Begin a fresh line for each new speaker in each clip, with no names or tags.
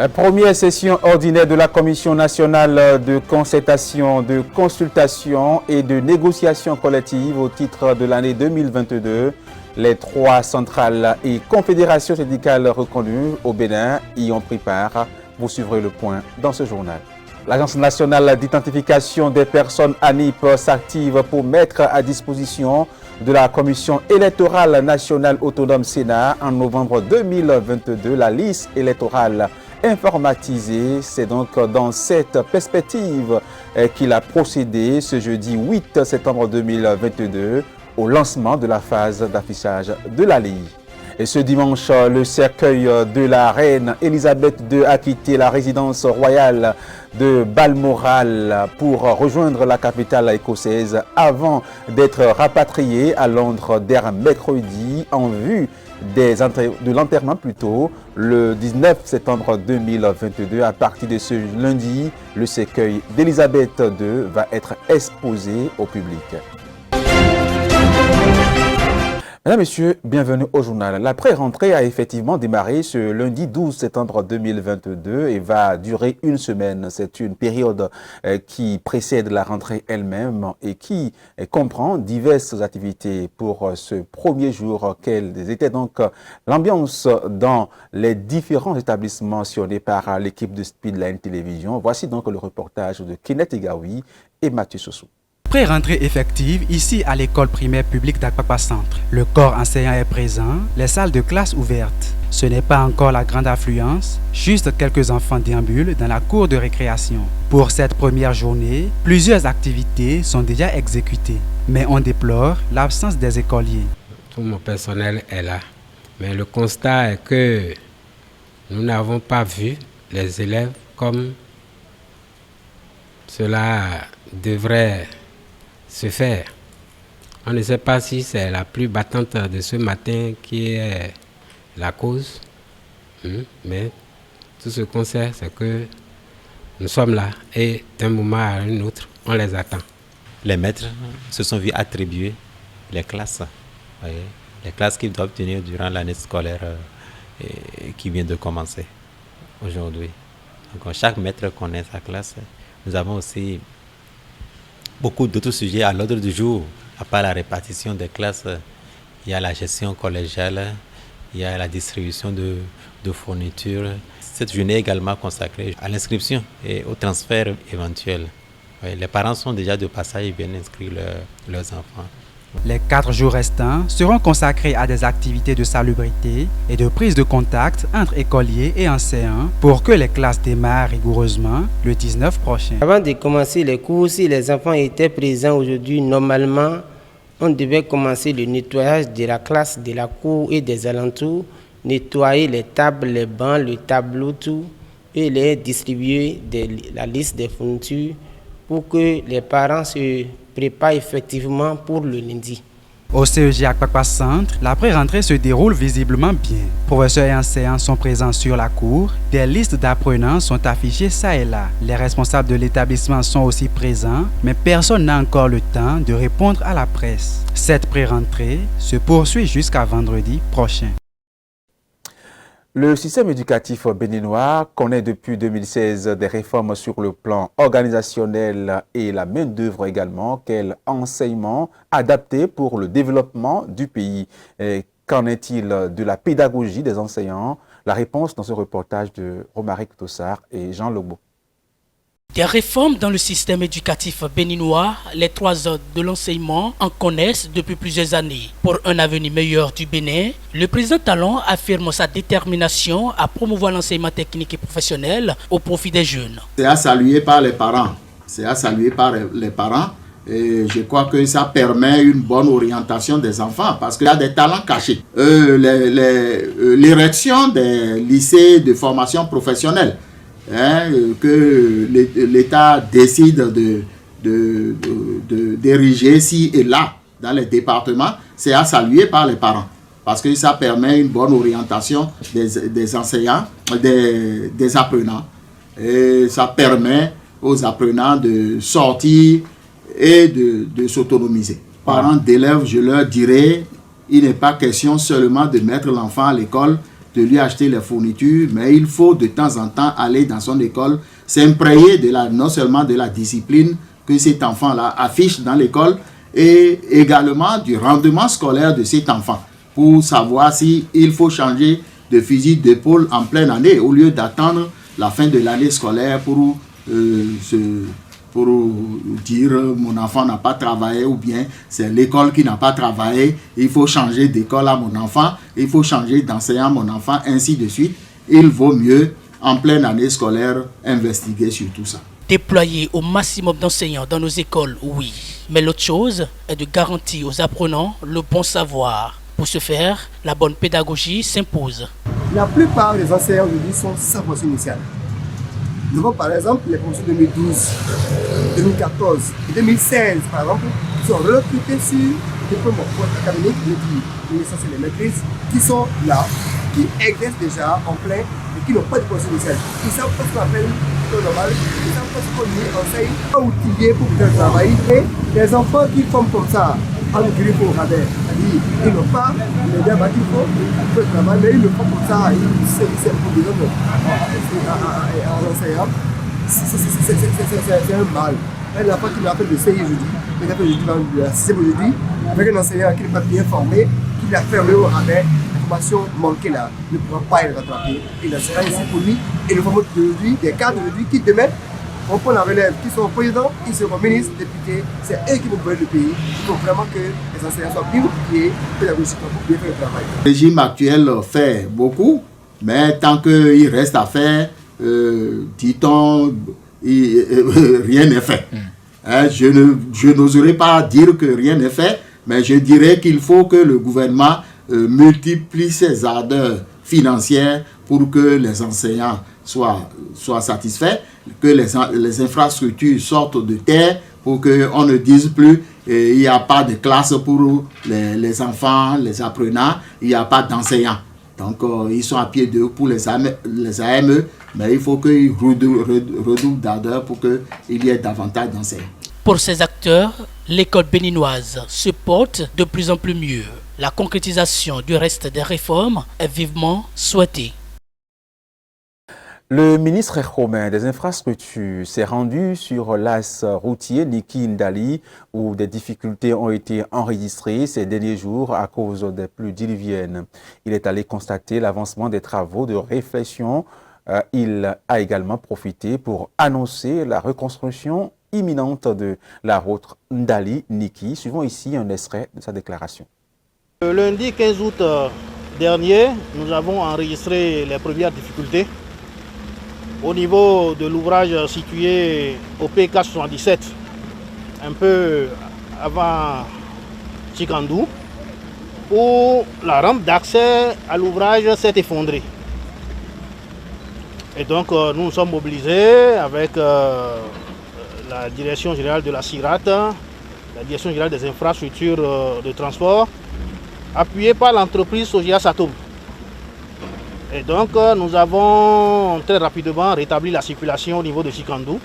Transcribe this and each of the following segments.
Première session ordinaire de la Commission nationale de concertation, de consultation et de négociation collective au titre de l'année 2022. Les 3 centrales et confédérations syndicales reconnues au Bénin y ont pris part. Vous suivrez le point dans ce journal. L'Agence nationale d'identification des personnes ANIP s'active pour mettre à disposition de la Commission électorale nationale autonome Sénat en novembre 2022 la liste électorale informatisée. C'est donc dans cette perspective qu'il a procédé ce jeudi 8 septembre 2022 au lancement de la phase d'affichage de la liste. Et ce dimanche, le cercueil de la reine Elisabeth II a quitté la résidence royale de Balmoral pour rejoindre la capitale écossaise avant d'être rapatrié à Londres dès mercredi en vue de l'enterrement le 19 septembre 2022. À partir de ce lundi, le cercueil d'Elisabeth II va être exposé au public. Mesdames, Messieurs, bienvenue au journal. La pré-rentrée a effectivement démarré ce lundi 12 septembre 2022 et va durer une semaine. C'est une période qui précède la rentrée elle-même et qui comprend diverses activités. Pour ce premier jour, quelle était donc l'ambiance dans les différents établissements mentionnés par l'équipe de Speedline Télévision? Voici donc le reportage de Kenneth Egaoui et Mathieu Sossou.
Pré-rentrée effective ici à l'école primaire publique d'Akpakpa Centre. Le corps enseignant est présent, les salles de classe ouvertes. Ce n'est pas encore la grande affluence, juste quelques enfants déambulent dans la cour de récréation. Pour cette première journée, plusieurs activités sont déjà exécutées, mais on déplore l'absence des écoliers.
Tout mon personnel est là, mais le constat est que nous n'avons pas vu les élèves comme cela devrait se faire. On ne sait pas si c'est la pluie battante de ce matin qui est la cause, mais tout ce qu'on sait, c'est que nous sommes là et d'un moment à un autre, on les attend.
Les maîtres se sont vus attribuer les classes, les classes qu'ils doivent tenir durant l'année scolaire qui vient de commencer aujourd'hui. Donc chaque maître connaît sa classe. Nous avons aussi beaucoup d'autres sujets à l'ordre du jour. À part la répartition des classes, il y a la gestion collégiale, il y a la distribution de fournitures. Cette journée est également consacrée à l'inscription et au transfert éventuel. Les parents sont déjà de passage et viennent inscrire leurs enfants.
Les 4 jours restants seront consacrés à des activités de salubrité et de prise de contact entre écoliers et enseignants pour que les classes démarrent rigoureusement le 19 prochain.
Avant de commencer les cours, si les enfants étaient présents aujourd'hui, normalement, on devait commencer le nettoyage de la classe, de la cour et des alentours, nettoyer les tables, les bancs, le tableau, tout, et les distribuer la liste des fournitures pour que les parents se préparent effectivement pour le lundi.
Au CEG Akpakpa Centre, la pré-rentrée se déroule visiblement bien. Professeurs et enseignants sont présents sur la cour. Des listes d'apprenants sont affichées ça et là. Les responsables de l'établissement sont aussi présents, mais personne n'a encore le temps de répondre à la presse. Cette pré-rentrée se poursuit jusqu'à vendredi prochain.
Le système éducatif béninois connaît depuis 2016 des réformes sur le plan organisationnel et la main-d'œuvre également. Quel enseignement adapté pour le développement du pays? Qu'en est-il de la pédagogie des enseignants? La réponse dans ce reportage de Romaric Tossard et Jean Lobo.
Des réformes dans le système éducatif béninois, les 3 ordres de l'enseignement en connaissent depuis plusieurs années. Pour un avenir meilleur du Bénin, le président Talon affirme sa détermination à promouvoir l'enseignement technique et professionnel au profit des jeunes.
C'est à saluer par les parents. Et je crois que ça permet une bonne orientation des enfants parce qu'il y a des talents cachés. L'érection des lycées de formation professionnelle, que l'État décide d'ériger ci et là dans les départements, c'est à saluer par les parents parce que ça permet une bonne orientation des enseignants, des apprenants, et ça permet aux apprenants de sortir et de s'autonomiser. Parents d'élèves, je leur dirais, il n'est pas question seulement de mettre l'enfant à l'école, de lui acheter les fournitures, mais il faut de temps en temps aller dans son école, s'imprégner non seulement de la discipline que cet enfant-là affiche dans l'école, et également du rendement scolaire de cet enfant, pour savoir s'il faut changer de fusil d'épaule en pleine année, au lieu d'attendre la fin de l'année scolaire pour dire mon enfant n'a pas travaillé, ou bien c'est l'école qui n'a pas travaillé, il faut changer d'école à mon enfant, il faut changer d'enseignant à mon enfant, ainsi de suite. Il vaut mieux, en pleine année scolaire, investiguer sur tout ça.
Déployer au maximum d'enseignants dans nos écoles, oui. Mais l'autre chose est de garantir aux apprenants le bon savoir. Pour ce faire, la bonne pédagogie s'impose.
La plupart des enseignants aujourd'hui sont sans formation initiale. Nous avons par exemple les promotions 2012, 2014 et 2016 par exemple, qui sont recrutés sur des diplômes académiques, les licences et les maîtrises, qui sont là, qui exercent déjà en plein et qui n'ont pas de formation initiale. Ils savent pas ce qu'on appelle le normal, ils savent pas ce qu'on enseigne, pas outillés pour faire le travail. Et les enfants qui forment comme ça, en griffe au rabais, c'est-à-dire ils n'ont pas les débats qu'il faut pour le travail, mais ils le font comme ça, c'est pour des hommes en enseignant. C'est un mal. Un enfant qui m'a fait le CI aujourd'hui, il a fait le 6e aujourd'hui, avec un enseignant qui n'est pas bien formé, qui l'a fermé au rabais, la formation manquée là, ne pourra pas le rattraper. Il a sera ici pour lui, et le format d'aujourd'hui, des cadres d'aujourd'hui qui demain, on prend la relève, qui sont présidents, qui seront ministres, députés, c'est eux qui vont gouverner le pays. Il faut vraiment que les enseignants soient bien outillés pédagogiquement pour bien faire le travail.
Le régime actuel fait beaucoup, mais tant qu'il reste à faire, dit-on, rien n'est fait. Je n'oserais pas dire que rien n'est fait, mais je dirais qu'il faut que le gouvernement multiplie ses ardeurs financières pour que les enseignants soient satisfaits, que les infrastructures sortent de terre pour qu'on ne dise plus il n'y a pas de classe pour les enfants, les apprenants, il n'y a pas d'enseignants. Donc ils sont à pied d'eux pour les AME, mais il faut qu'ils redoublent d'ardeur pour qu'il y ait davantage d'enseignants.
Pour ces acteurs, l'école béninoise se porte de plus en plus mieux. La concrétisation du reste des réformes est vivement souhaitée.
Le ministre romain des Infrastructures s'est rendu sur l'axe routier Niki-Ndali où des difficultés ont été enregistrées ces derniers jours à cause des pluies diluviennes. Il est allé constater l'avancement des travaux de réflexion. Il a également profité pour annoncer la reconstruction imminente de la route Ndali-Niki. Suivons ici un extrait de sa déclaration.
Le lundi 15 août dernier, nous avons enregistré les premières difficultés au niveau de l'ouvrage situé au PK 77, un peu avant Chikandou, où la rampe d'accès à l'ouvrage s'est effondrée. Et donc nous nous sommes mobilisés avec la direction générale de la CIRAT, la direction générale des infrastructures de transport, appuyée par l'entreprise Sogia Satom. Et donc nous avons très rapidement rétabli la circulation au niveau de Chikandou.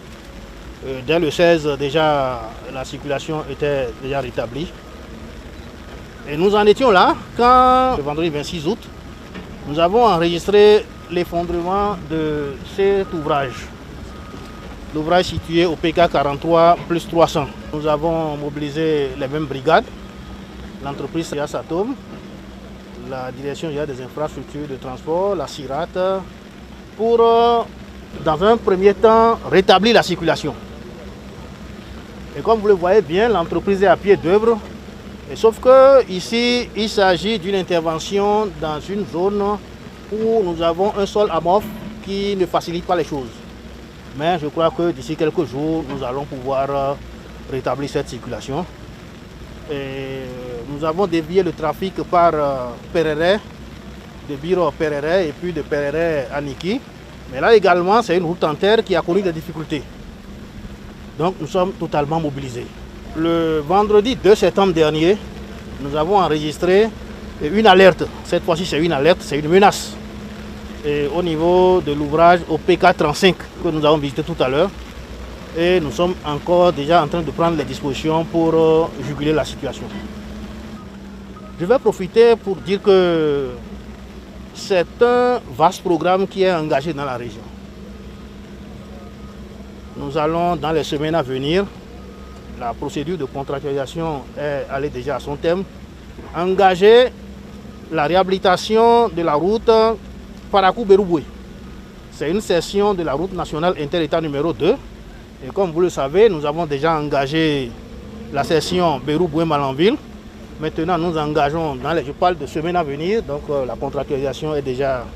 Dès le 16 déjà, la circulation était déjà rétablie. Et nous en étions là quand, le vendredi 26 août, nous avons enregistré l'effondrement de cet ouvrage. L'ouvrage situé au PK 43 plus 300. Nous avons mobilisé les mêmes brigades, l'entreprise Sogia Satom, la direction générale des infrastructures de transport, la CIRAT, pour, dans un premier temps, rétablir la circulation. Et comme vous le voyez bien, l'entreprise est à pied d'œuvre. Sauf que ici, il s'agit d'une intervention dans une zone où nous avons un sol amorphe qui ne facilite pas les choses. Mais je crois que d'ici quelques jours, nous allons pouvoir rétablir cette circulation. Et nous avons dévié le trafic par Perere, de Biro Perere et puis de Perere à Niki. Mais là également, c'est une route en terre qui a connu des difficultés. Donc nous sommes totalement mobilisés. Le vendredi 2 septembre dernier, nous avons enregistré une alerte. Cette fois-ci, c'est une alerte, c'est une menace. Et au niveau de l'ouvrage au PK 35 que nous avons visité tout à l'heure. Et nous sommes encore déjà en train de prendre les dispositions pour juguler la situation. Je vais profiter pour dire que c'est un vaste programme qui est engagé dans la région. Nous allons, dans les semaines à venir, la procédure de contractualisation est allée déjà à son terme, engager la réhabilitation de la route Parakou-Berouboué. C'est une section de la route nationale inter-État numéro 2. Et comme vous le savez, nous avons déjà engagé la section Berouboué-Malanville. Maintenant, nous engageons, je parle de semaines à venir, donc la contractualisation est déjà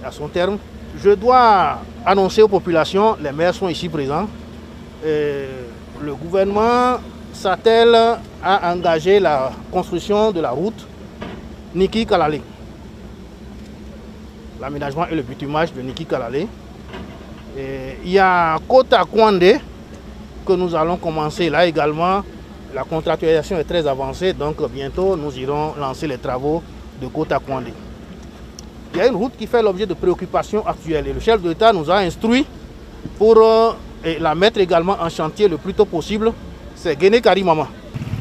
à son terme. Je dois annoncer aux populations, les maires sont ici présents, le gouvernement s'attelle à engager la construction de la route Niki-Kalale. L'aménagement et le bitumage de Niki-Kalale. Il y a Kota Kwande que nous allons commencer là également. La contractualisation est très avancée, donc bientôt nous irons lancer les travaux de Kota Kwande. Il y a une route qui fait l'objet de préoccupations actuelles et le chef de l'État nous a instruit pour la mettre également en chantier le plus tôt possible. C'est Guéné Karimama.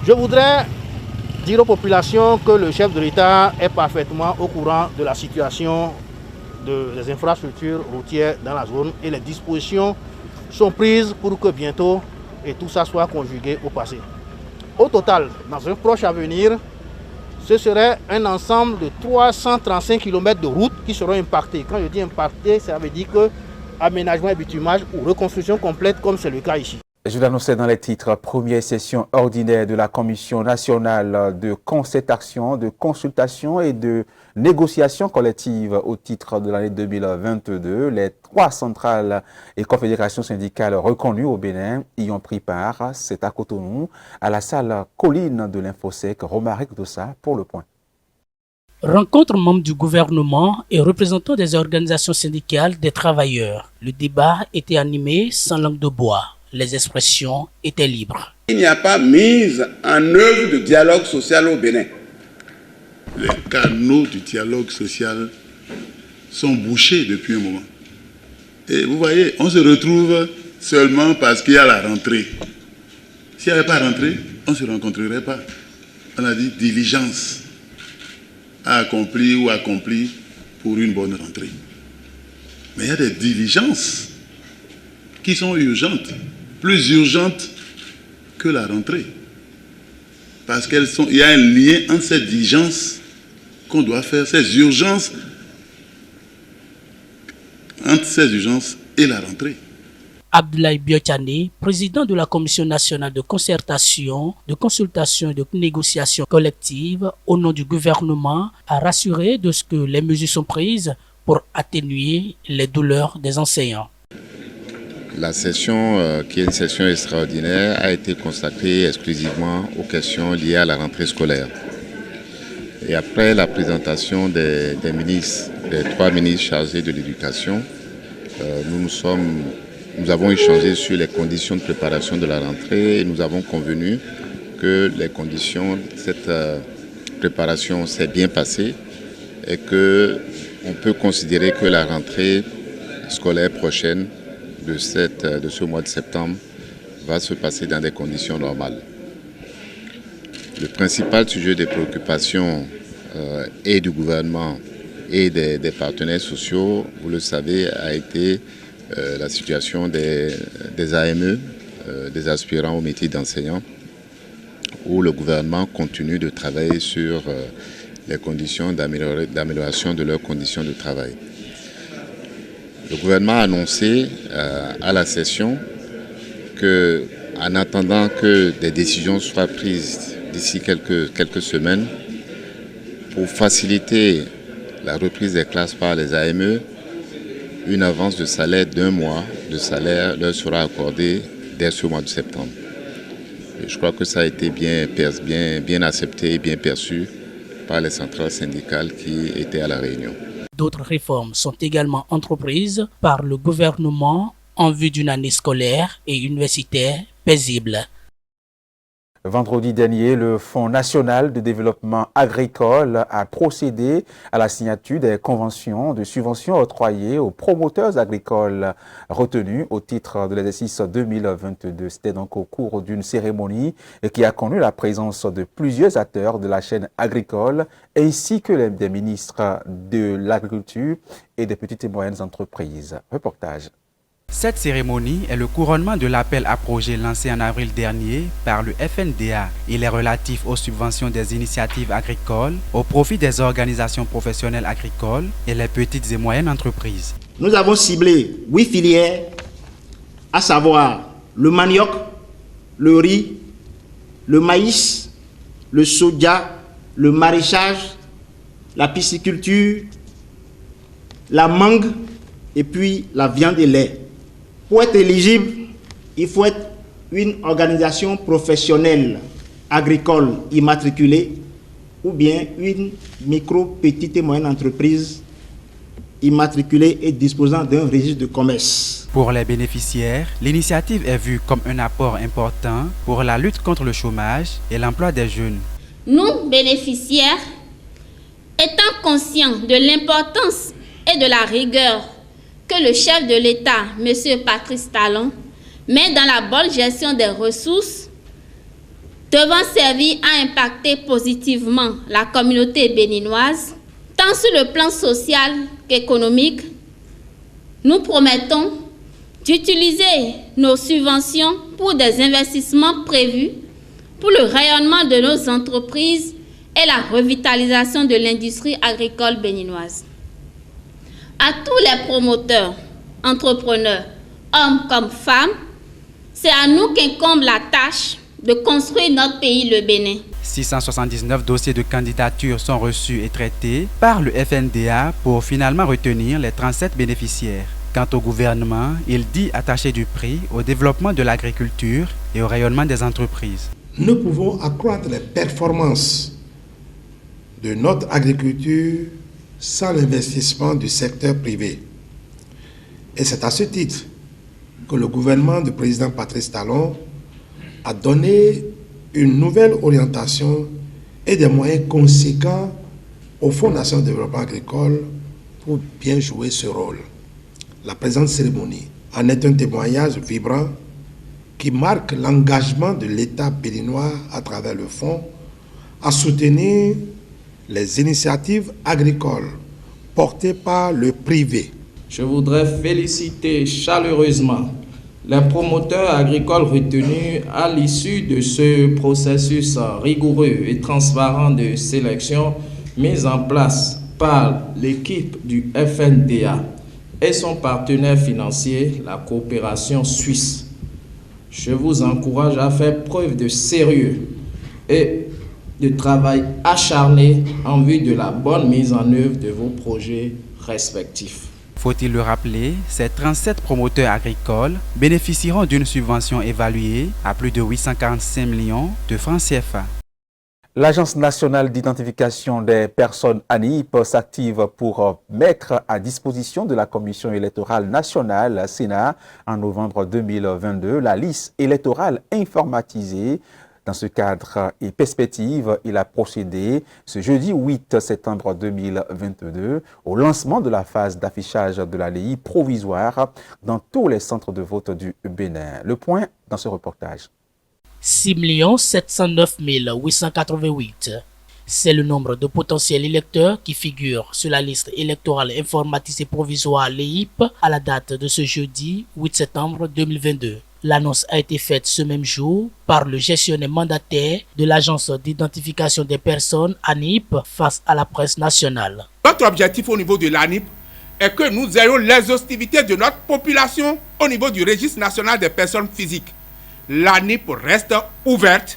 Je voudrais dire aux populations que le chef de l'État est parfaitement au courant de la situation des infrastructures routières dans la zone et les dispositions sont prises pour que bientôt tout ça soit conjugué au passé. Au total, dans un proche avenir, ce serait un ensemble de 335 km de routes qui seront impactés. Quand je dis impactés, ça veut dire que aménagement et bitumage ou reconstruction complète comme c'est le cas ici.
Je l'annonçais dans les titres, première session ordinaire de la Commission nationale de concertation, de consultation et de négociation collective au titre de l'année 2022. Les 3 centrales et confédérations syndicales reconnues au Bénin y ont pris part. C'est à Cotonou, à la salle Colline de l'Infosec. Romaric Dossa pour le point.
Rencontre membres du gouvernement et représentants des organisations syndicales des travailleurs. Le débat était animé sans langue de bois. Les expressions étaient libres.
Il n'y a pas mise en œuvre de dialogue social au Bénin.
Les canaux du dialogue social sont bouchés depuis un moment. Et vous voyez, on se retrouve seulement parce qu'il y a la rentrée. S'il n'y avait pas rentrée, on ne se rencontrerait pas. On a dit diligence à accomplir ou accompli pour une bonne rentrée. Mais il y a des diligences qui sont urgentes, plus urgentes que la rentrée. Parce qu'il y a un lien entre ces diligences qu'on doit faire, ces urgences, entre ces urgences et la rentrée.
Abdoulaye Biotane, président de la Commission nationale de concertation, de consultation et de négociation collective au nom du gouvernement, a rassuré de ce que les mesures sont prises pour atténuer les douleurs des enseignants.
La session, qui est une session extraordinaire, a été consacrée exclusivement aux questions liées à la rentrée scolaire. Et après la présentation des ministres, des 3 ministres chargés de l'éducation, nous avons échangé sur les conditions de préparation de la rentrée et nous avons convenu que les conditions de cette préparation s'est bien passée et qu'on peut considérer que la rentrée scolaire prochaine de ce mois de septembre va se passer dans des conditions normales. Le principal sujet des préoccupations et du gouvernement et des partenaires sociaux, vous le savez, a été la situation des AME, des aspirants au métier d'enseignant, où le gouvernement continue de travailler sur les conditions d'amélioration de leurs conditions de travail. Le gouvernement a annoncé à la session qu'en attendant que des décisions soient prises d'ici quelques semaines, pour faciliter la reprise des classes par les AME, une avance de salaire d'1 mois de salaire leur sera accordée dès ce mois de septembre. Et je crois que ça a été bien accepté et bien perçu par les centrales syndicales qui étaient à la réunion.
D'autres réformes sont également entreprises par le gouvernement en vue d'une année scolaire et universitaire paisible.
Vendredi dernier, le Fonds national de développement agricole a procédé à la signature des conventions de subventions octroyées aux promoteurs agricoles retenus au titre de l'exercice 2022. C'était donc au cours d'une cérémonie qui a connu la présence de plusieurs acteurs de la chaîne agricole ainsi que des ministres de l'Agriculture et des petites et moyennes entreprises. Reportage.
Cette cérémonie est le couronnement de l'appel à projet lancé en avril dernier par le FNDA. Il est relatif aux subventions des initiatives agricoles au profit des organisations professionnelles agricoles et les petites et moyennes entreprises.
Nous avons ciblé 8 filières, à savoir le manioc, le riz, le maïs, le soja, le maraîchage, la pisciculture, la mangue et puis la viande et lait. Pour être éligible, il faut être une organisation professionnelle agricole immatriculée ou bien une micro, petite et moyenne entreprise immatriculée et disposant d'un registre de commerce.
Pour les bénéficiaires, l'initiative est vue comme un apport important pour la lutte contre le chômage et l'emploi des jeunes.
Nous, bénéficiaires, étant conscients de l'importance et de la rigueur que le chef de l'État, M. Patrice Talon, met dans la bonne gestion des ressources, devant servir à impacter positivement la communauté béninoise, tant sur le plan social qu'économique, nous promettons d'utiliser nos subventions pour des investissements prévus pour le rayonnement de nos entreprises et la revitalisation de l'industrie agricole béninoise. À tous les promoteurs, entrepreneurs, hommes comme femmes, c'est à nous qu'incombe la tâche de construire notre pays, le Bénin.
679 dossiers de candidature sont reçus et traités par le FNDA pour finalement retenir les 37 bénéficiaires. Quant au gouvernement, il dit attacher du prix au développement de l'agriculture et au rayonnement des entreprises.
Nous pouvons accroître les performances de notre agriculture sans l'investissement du secteur privé. Et c'est à ce titre que le gouvernement du président Patrice Talon a donné une nouvelle orientation et des moyens conséquents au Fonds national de développement agricole pour bien jouer ce rôle. La présente cérémonie en est un témoignage vibrant qui marque l'engagement de l'État béninois à travers le fonds à soutenir les initiatives agricoles portées par le privé.
Je voudrais féliciter chaleureusement les promoteurs agricoles retenus à l'issue de ce processus rigoureux et transparent de sélection mis en place par l'équipe du FNDA et son partenaire financier, la coopération suisse. Je vous encourage à faire preuve de sérieux et de travail acharné en vue de la bonne mise en œuvre de vos projets respectifs.
Faut-il le rappeler, ces 37 promoteurs agricoles bénéficieront d'une subvention évaluée à plus de 845 millions de francs CFA.
L'Agence nationale d'identification des personnes ANIP s'active pour mettre à disposition de la Commission électorale nationale, Sénat, en novembre 2022, la liste électorale informatisée. Dans ce cadre et perspective, il a procédé ce jeudi 8 septembre 2022 au lancement de la phase d'affichage de la LEI provisoire dans tous les centres de vote du Bénin. Le point dans ce reportage.
6 709 888. C'est le nombre de potentiels électeurs qui figurent sur la liste électorale informatisée provisoire LEIP à la date de ce jeudi 8 septembre 2022. L'annonce a été faite ce même jour par le gestionnaire mandataire de l'Agence d'identification des personnes ANIP face à la presse nationale.
Notre objectif au niveau de l'ANIP est que nous ayons l'exhaustivité de notre population au niveau du registre national des personnes physiques. L'ANIP reste ouverte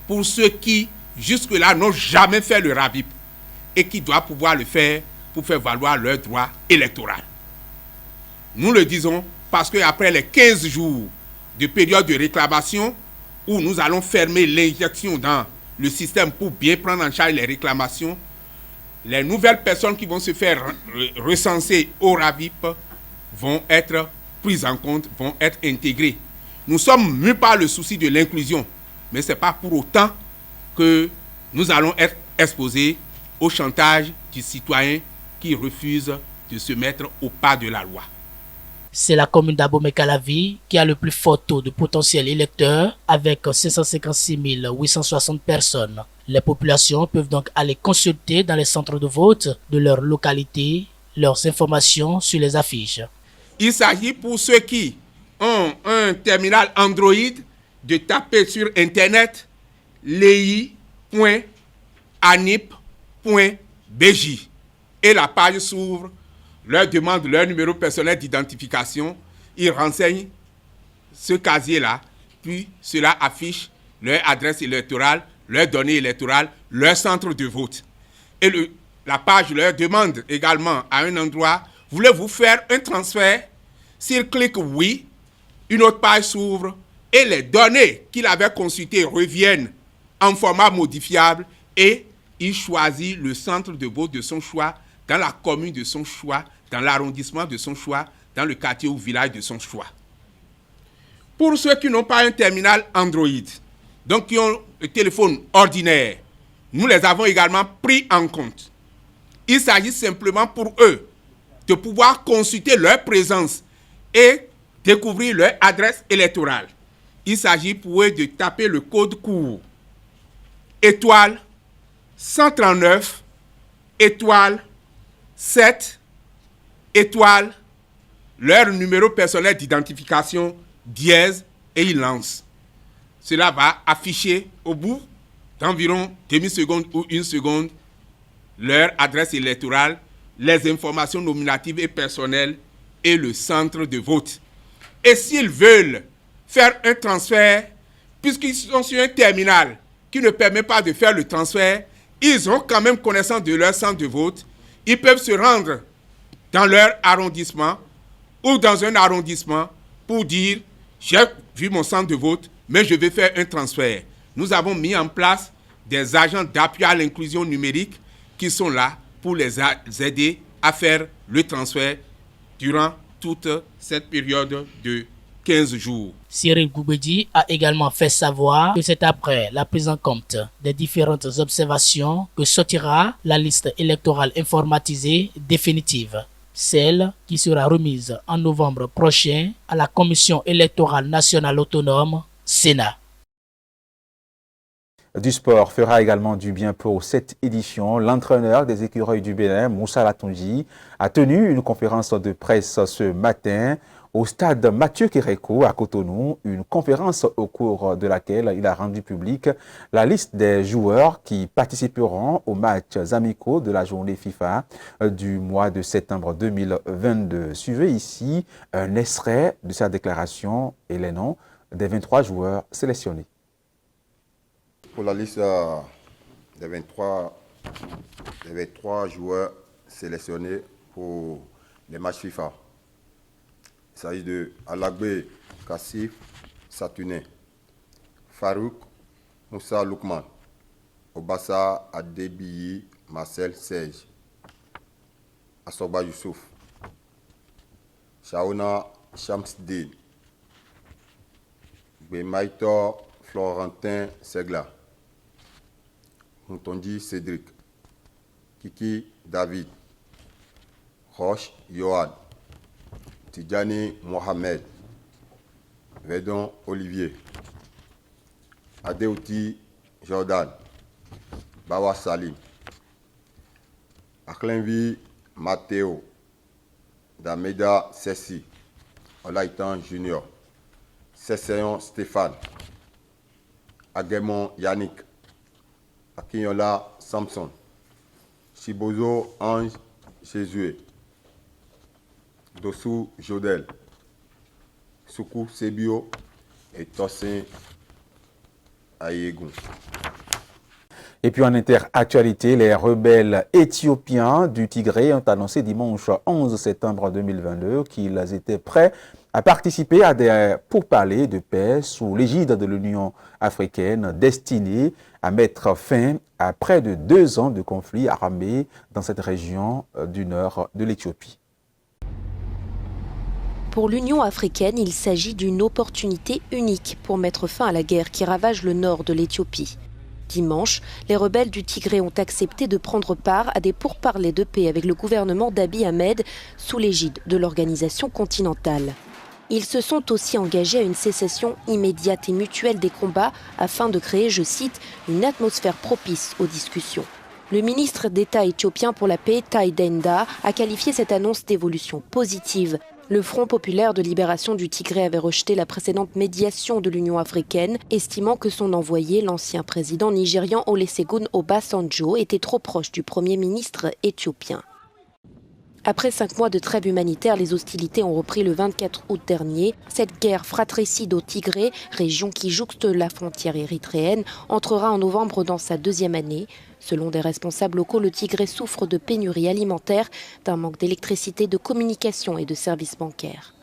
pour ceux qui jusque-là n'ont jamais fait le RAVIP et qui doivent pouvoir le faire pour faire valoir leur droit électoral. Nous le disons parce qu'après les 15 jours de période de réclamation où nous allons fermer l'injection dans le système pour bien prendre en charge les réclamations, les nouvelles personnes qui vont se faire recenser au RAVIP vont être prises en compte, vont être intégrées. Nous sommes mus par le souci de l'inclusion. mais ce n'est pas pour autant que nous allons être exposés au chantage du citoyen qui refuse de se mettre au pas de la loi.
C'est la commune d'Abomey-Calavi qui a le plus fort taux de potentiel électeur avec 556 860 personnes. Les populations peuvent donc aller consulter dans les centres de vote de leur localité leurs informations sur les affiches.
Il s'agit pour ceux qui ont un terminal Android de taper sur Internet lei.anip.bj et la page s'ouvre, leur demande leur numéro personnel d'identification, ils renseignent ce casier-là, puis cela affiche leur adresse électorale, leurs données électorales, leur centre de vote. Et la page leur demande également à un endroit, voulez-vous faire un transfert? S'ils cliquent oui, une autre page s'ouvre et les données qu'il avait consultées reviennent en format modifiable et il choisit le centre de vote de son choix dans la commune de son choix, dans l'arrondissement de son choix, dans le quartier ou village de son choix. Pour ceux qui n'ont pas un terminal Android, donc qui ont le téléphone ordinaire, nous les avons également pris en compte. Il s'agit simplement pour eux de pouvoir consulter leur présence et découvrir leur adresse électorale. Il s'agit pour eux de taper le code court étoile 139 étoile 7 étoile leur numéro personnel d'identification dièse et ils lancent. Cela va afficher au bout d'environ demi-seconde ou une seconde leur adresse électorale, les informations nominatives et personnelles et le centre de vote. Et s'ils veulent faire un transfert, puisqu'ils sont sur un terminal qui ne permet pas de faire le transfert, ils ont quand même connaissance de leur centre de vote. Ils peuvent se rendre dans leur arrondissement ou dans un arrondissement pour dire « j'ai vu mon centre de vote, mais je vais faire un transfert ». Nous avons mis en place des agents d'appui à l'inclusion numérique qui sont là pour les aider à faire le transfert durant toute cette période de 15 jours.
Cyril Goubedi a également fait savoir que c'est après la prise en compte des différentes observations que sortira la liste électorale informatisée définitive, celle qui sera remise en novembre prochain à la Commission électorale nationale autonome, Sénat.
Du sport fera également du bien pour cette édition. L'entraîneur des écureuils du Bénin, Moussa Latonji, a tenu une conférence de presse ce matin au stade Mathieu Kérékou à Cotonou, une conférence au cours de laquelle il a rendu public la liste des joueurs qui participeront aux matchs amicaux de la journée FIFA du mois de septembre 2022. Suivez ici un extrait de sa déclaration et les noms des 23 joueurs sélectionnés.
Pour la liste des 23 joueurs sélectionnés pour les matchs FIFA. Il s'agit de Alagbe Kassif Satuné, Farouk Moussa Loukman, Obassa Adebiyi Marcel Serge, Asoba Youssouf, Shaona Shamsdin, Bemaïtor Florentin Segla, Moutondi Cédric, Kiki David, Roche Yohan, Tidjani Mohamed, Vedon Olivier, Adeouti Jordan, Bawa Salim, Aklenvi Matteo, Dameda Sessi, Olaitan Junior, Sesseyon Stéphane, Aguemon Yannick, Akinyola Samson, Chibozo Ange Jésus, Dossou Jodel, Soukou Sebio et Tossin Ayegoun.
Et puis en interactualité, les rebelles éthiopiens du Tigré ont annoncé dimanche 11 septembre 2022 qu'ils étaient prêts à participer à des pourparlers de paix sous l'égide de l'Union africaine destinés à mettre fin à près de 2 ans de conflits armés dans cette région du nord de l'Éthiopie.
Pour l'Union africaine, il s'agit d'une opportunité unique pour mettre fin à la guerre qui ravage le nord de l'Éthiopie. Dimanche, les rebelles du Tigré ont accepté de prendre part à des pourparlers de paix avec le gouvernement d'Abiy Ahmed sous l'égide de l'organisation continentale. Ils se sont aussi engagés à une cessation immédiate et mutuelle des combats afin de créer, je cite, une atmosphère propice aux discussions. Le ministre d'État éthiopien pour la paix, Tai Denda, a qualifié cette annonce d'évolution positive. Le Front populaire de libération du Tigré avait rejeté la précédente médiation de l'Union africaine, estimant que son envoyé, l'ancien président nigérian Olusegun Obasanjo, était trop proche du Premier ministre éthiopien. Après 5 mois de trêve humanitaire, les hostilités ont repris le 24 août dernier. Cette guerre fratricide au Tigré, région qui jouxte la frontière érythréenne, entrera en novembre dans sa 2e année. Selon des responsables locaux, le Tigré souffre de pénurie alimentaire, d'un manque d'électricité, de communication et de services bancaires.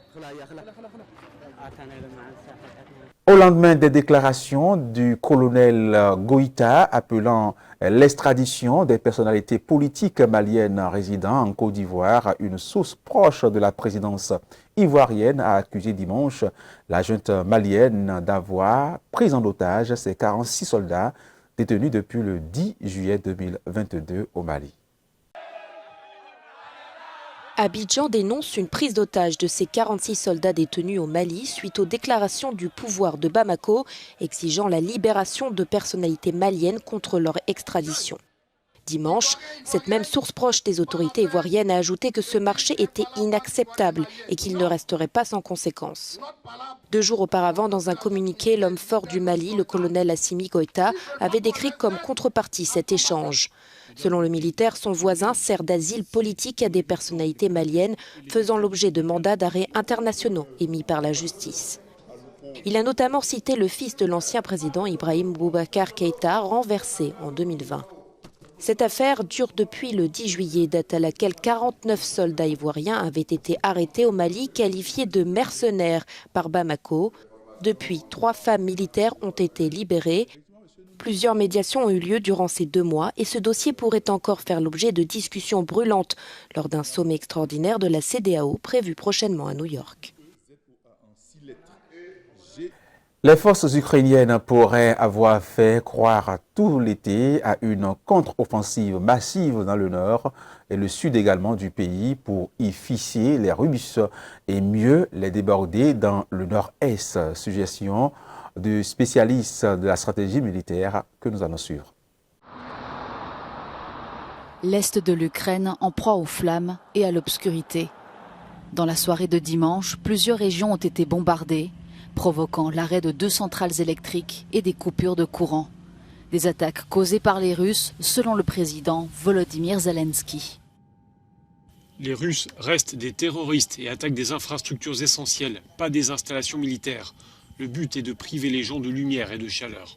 Au lendemain des déclarations du colonel Goïta appelant l'extradition des personnalités politiques maliennes résidant en Côte d'Ivoire, une source proche de la présidence ivoirienne a accusé dimanche la junte malienne d'avoir pris en otage ses 46 soldats détenus depuis le 10 juillet 2022 au Mali.
Abidjan dénonce une prise d'otage de ses 46 soldats détenus au Mali suite aux déclarations du pouvoir de Bamako exigeant la libération de personnalités maliennes contre leur extradition. Dimanche, cette même source proche des autorités ivoiriennes a ajouté que ce marché était inacceptable et qu'il ne resterait pas sans conséquences. 2 jours auparavant, dans un communiqué, l'homme fort du Mali, le colonel Assimi Goïta, avait décrit comme contrepartie cet échange. Selon le militaire, son voisin sert d'asile politique à des personnalités maliennes faisant l'objet de mandats d'arrêt internationaux émis par la justice. Il a notamment cité le fils de l'ancien président Ibrahim Boubacar Keïta, renversé en 2020. Cette affaire dure depuis le 10 juillet, date à laquelle 49 soldats ivoiriens avaient été arrêtés au Mali, qualifiés de mercenaires par Bamako. Depuis, 3 femmes militaires ont été libérées. Plusieurs médiations ont eu lieu durant ces 2 mois et ce dossier pourrait encore faire l'objet de discussions brûlantes lors d'un sommet extraordinaire de la CEDEAO prévu prochainement à New York.
Les forces ukrainiennes pourraient avoir fait croire tout l'été à une contre-offensive massive dans le nord et le sud également du pays pour y ficher les Russes et mieux les déborder dans le nord-est. Suggestion de spécialistes de la stratégie militaire que nous allons suivre.
L'est de l'Ukraine en proie aux flammes et à l'obscurité. Dans la soirée de dimanche, plusieurs régions ont été bombardées, provoquant l'arrêt de 2 centrales électriques et des coupures de courant. Des attaques causées par les Russes, selon le président Volodymyr Zelensky.
Les Russes restent des terroristes et attaquent des infrastructures essentielles, pas des installations militaires. Le but est de priver les gens de lumière et de chaleur.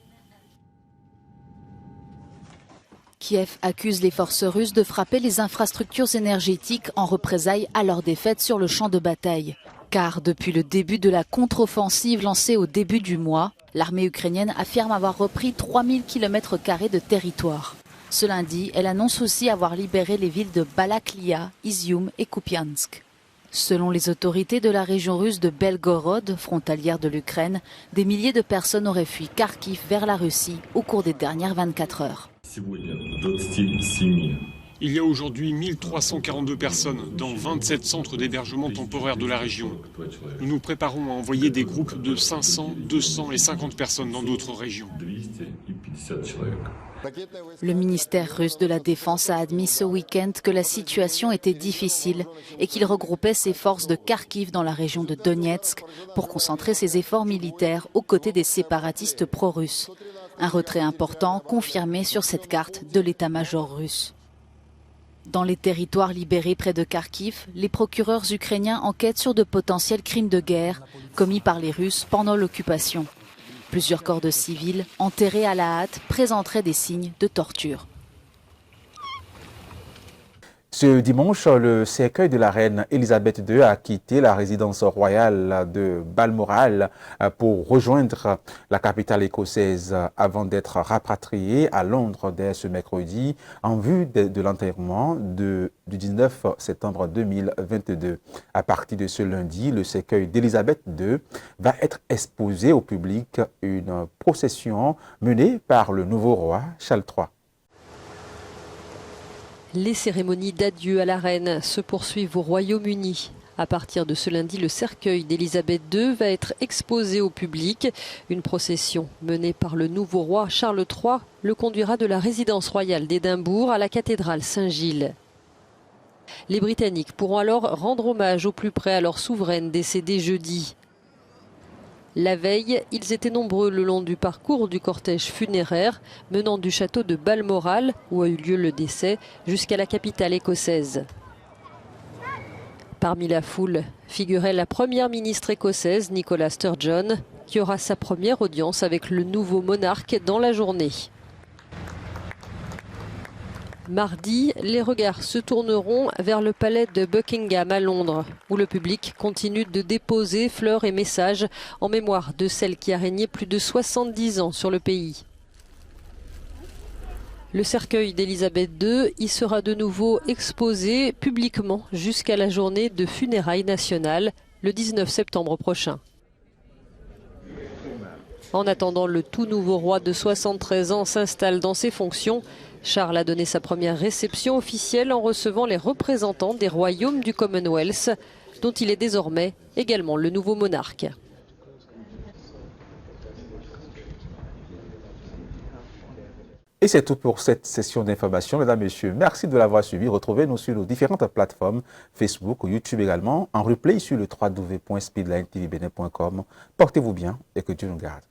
Kiev accuse les forces russes de frapper les infrastructures énergétiques en représailles à leur défaite sur le champ de bataille. Car depuis le début de la contre-offensive lancée au début du mois, l'armée ukrainienne affirme avoir repris 3000 km² de territoire. Ce lundi, elle annonce aussi avoir libéré les villes de Balaklia, Izium et Kupiansk. Selon les autorités de la région russe de Belgorod, frontalière de l'Ukraine, des milliers de personnes auraient fui Kharkiv vers la Russie au cours des dernières 24 heures.
Il y a aujourd'hui 1342 personnes dans 27 centres d'hébergement temporaire de la région. Nous nous préparons à envoyer des groupes de 500, 200 et 50 personnes dans d'autres régions.
Le ministère russe de la Défense a admis ce week-end que la situation était difficile et qu'il regroupait ses forces de Kharkiv dans la région de Donetsk pour concentrer ses efforts militaires aux côtés des séparatistes pro-russes. Un retrait important confirmé sur cette carte de l'état-major russe. Dans les territoires libérés près de Kharkiv, les procureurs ukrainiens enquêtent sur de potentiels crimes de guerre commis par les Russes pendant l'occupation. Plusieurs corps de civils, enterrés à la hâte, présenteraient des signes de torture.
Ce dimanche, le cercueil de la reine Elisabeth II a quitté la résidence royale de Balmoral pour rejoindre la capitale écossaise avant d'être rapatrié à Londres dès ce mercredi en vue de l'enterrement du 19 septembre 2022. À partir de ce lundi, le cercueil d'Elisabeth II va être exposé au public, une procession menée par le nouveau roi Charles III.
Les cérémonies d'adieu à la reine se poursuivent au Royaume-Uni. À partir de ce lundi, le cercueil d'Elisabeth II va être exposé au public. Une procession menée par le nouveau roi Charles III le conduira de la résidence royale d'Édimbourg à la cathédrale Saint-Gilles. Les Britanniques pourront alors rendre hommage au plus près à leur souveraine décédée jeudi. La veille, ils étaient nombreux le long du parcours du cortège funéraire menant du château de Balmoral, où a eu lieu le décès, jusqu'à la capitale écossaise. Parmi la foule figurait la première ministre écossaise, Nicola Sturgeon, qui aura sa première audience avec le nouveau monarque dans la journée. Mardi, les regards se tourneront vers le palais de Buckingham à Londres, où le public continue de déposer fleurs et messages en mémoire de celle qui a régné plus de 70 ans sur le pays. Le cercueil d'Elisabeth II y sera de nouveau exposé publiquement jusqu'à la journée de funérailles nationales, le 19 septembre prochain. En attendant, le tout nouveau roi de 73 ans s'installe dans ses fonctions. Charles a donné sa première réception officielle en recevant les représentants des royaumes du Commonwealth, dont il est désormais également le nouveau monarque.
Et c'est tout pour cette session d'information, mesdames et messieurs. Merci de l'avoir suivi. Retrouvez-nous sur nos différentes plateformes, Facebook, YouTube également, en replay sur le www.speedlinetvbenin.com. Portez-vous bien et que Dieu nous garde.